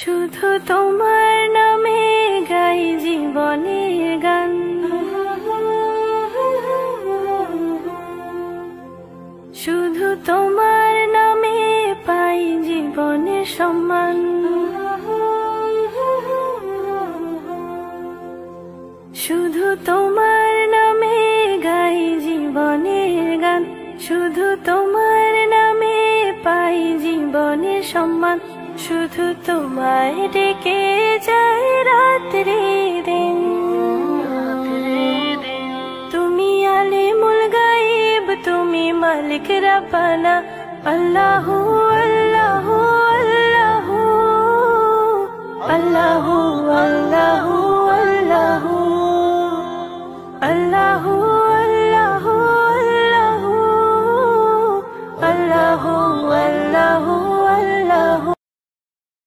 শুধু তোমার নামে গাই জীবনের গান, শুধু তোমার নামে পাই জীবনের সম্মান। শুধু তোমার নামে গাই জীবনের গান, শুধু তোমার নামে পাই জীবনের সম্মান। শুধু তোমায় ডেকে যায় রাত্রি দিন, তুমি আলিমুল গায়েব, তুমি মালিক রব্বানা। আল্লাহু আল্লাহ।